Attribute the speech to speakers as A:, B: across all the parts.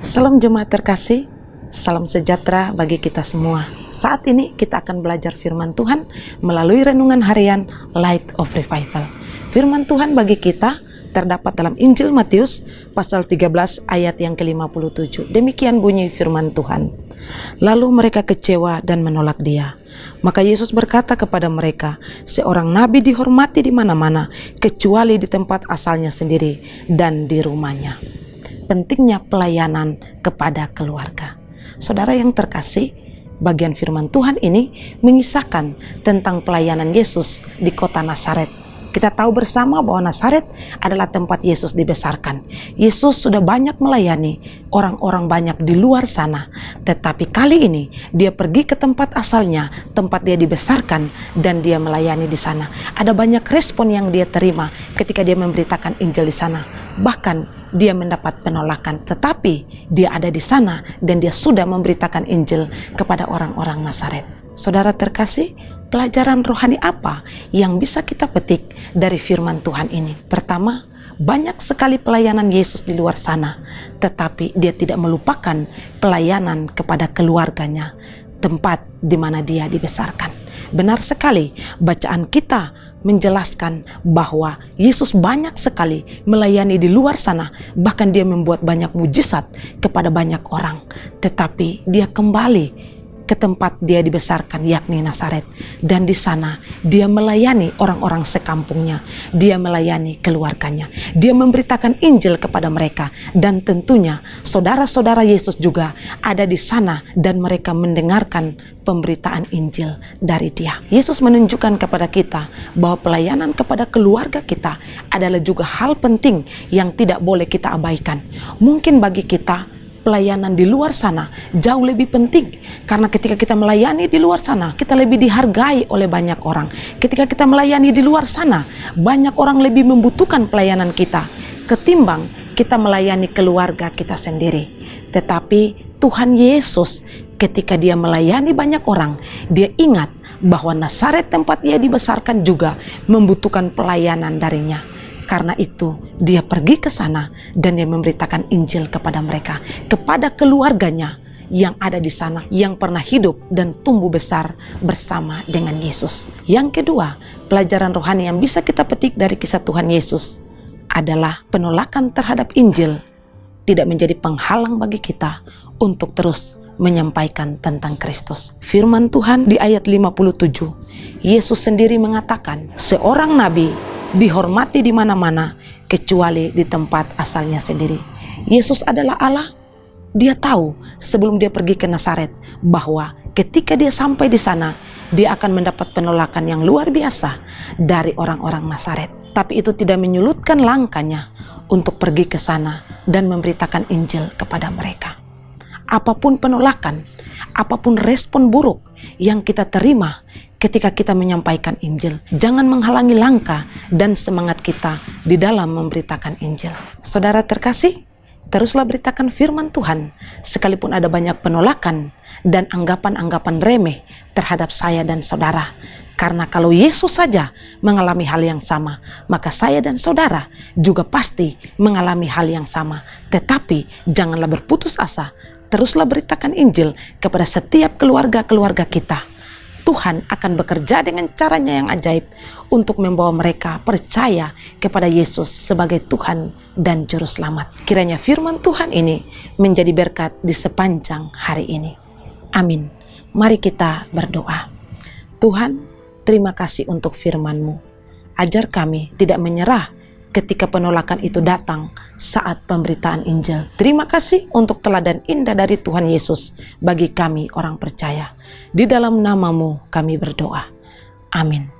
A: Salam jemaat terkasih, salam sejahtera bagi kita semua. Saat ini kita akan belajar firman Tuhan melalui renungan harian Light of Revival. Firman Tuhan bagi kita terdapat dalam Injil Matius pasal 13 ayat yang ke-57. Demikian bunyi firman Tuhan. Lalu mereka kecewa dan menolak dia. Maka Yesus berkata kepada mereka, seorang nabi dihormati di mana-mana kecuali di tempat asalnya sendiri dan di rumahnya. Pentingnya pelayanan kepada keluarga. Saudara yang terkasih, bagian firman Tuhan ini mengisahkan tentang pelayanan Yesus di kota Nazaret. Kita tahu bersama bahwa Nazaret adalah tempat Yesus dibesarkan. Yesus sudah banyak melayani orang-orang banyak di luar sana. Tetapi kali ini dia pergi ke tempat asalnya, tempat dia dibesarkan, dan dia melayani di sana. Ada banyak respon yang dia terima ketika dia memberitakan Injil di sana. Bahkan dia mendapat penolakan, tetapi dia ada di sana dan dia sudah memberitakan Injil kepada orang-orang Nazaret. Saudara terkasih, pelajaran rohani apa yang bisa kita petik dari firman Tuhan ini? Pertama, banyak sekali pelayanan Yesus di luar sana, tetapi dia tidak melupakan pelayanan kepada keluarganya, tempat di mana dia dibesarkan. Benar sekali, bacaan kita menjelaskan bahwa Yesus banyak sekali melayani di luar sana, bahkan dia membuat banyak mujizat kepada banyak orang. Tetapi dia kembali ke tempat dia dibesarkan, yakni Nazaret, dan di sana dia melayani orang-orang sekampungnya, dia melayani keluarganya, dia memberitakan Injil kepada mereka, dan tentunya saudara-saudara Yesus juga ada di sana dan mereka mendengarkan pemberitaan Injil dari dia. Yesus menunjukkan kepada kita bahwa pelayanan kepada keluarga kita adalah juga hal penting yang tidak boleh kita abaikan. Mungkin bagi kita pelayanan di luar sana jauh lebih penting, karena ketika kita melayani di luar sana kita lebih dihargai oleh banyak orang. Ketika kita melayani di luar sana banyak orang lebih membutuhkan pelayanan kita ketimbang kita melayani keluarga kita sendiri. Tetapi Tuhan Yesus ketika dia melayani banyak orang, dia ingat bahwa Nazaret tempat dia dibesarkan juga membutuhkan pelayanan darinya. Karena itu dia pergi ke sana dan dia memberitakan Injil kepada mereka, kepada keluarganya yang ada di sana, yang pernah hidup dan tumbuh besar bersama dengan Yesus. Yang kedua, pelajaran rohani yang bisa kita petik dari kisah Tuhan Yesus adalah penolakan terhadap Injil tidak menjadi penghalang bagi kita untuk terus menyampaikan tentang Kristus. Firman Tuhan di ayat 57, Yesus sendiri mengatakan, seorang nabi dihormati di mana-mana kecuali di tempat asalnya sendiri. Yesus adalah Allah. Dia tahu sebelum dia pergi ke Nazaret bahwa ketika dia sampai di sana dia akan mendapat penolakan yang luar biasa dari orang-orang Nazaret. Tapi itu tidak menyulutkan langkahnya untuk pergi ke sana dan memberitakan Injil kepada mereka. Apapun penolakan, apapun respon buruk yang kita terima ketika kita menyampaikan Injil, jangan menghalangi langkah dan semangat kita di dalam memberitakan Injil. Saudara terkasih, teruslah beritakan firman Tuhan sekalipun ada banyak penolakan dan anggapan-anggapan remeh terhadap saya dan saudara. Karena kalau Yesus saja mengalami hal yang sama, maka saya dan saudara juga pasti mengalami hal yang sama. Tetapi janganlah berputus asa, teruslah beritakan Injil kepada setiap keluarga-keluarga kita. Tuhan akan bekerja dengan caranya yang ajaib untuk membawa mereka percaya kepada Yesus sebagai Tuhan dan Juru Selamat. Kiranya firman Tuhan ini menjadi berkat di sepanjang hari ini. Amin. Mari kita berdoa. Tuhan, terima kasih untuk firman-Mu. Ajar kami tidak menyerah ketika penolakan itu datang saat pemberitaan Injil. Terima kasih untuk teladan indah dari Tuhan Yesus bagi kami orang percaya. Di dalam nama-Mu kami berdoa. Amin.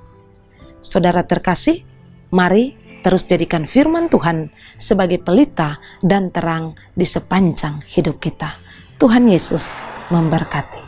A: Saudara terkasih, mari terus jadikan firman Tuhan sebagai pelita dan terang di sepanjang hidup kita. Tuhan Yesus memberkati.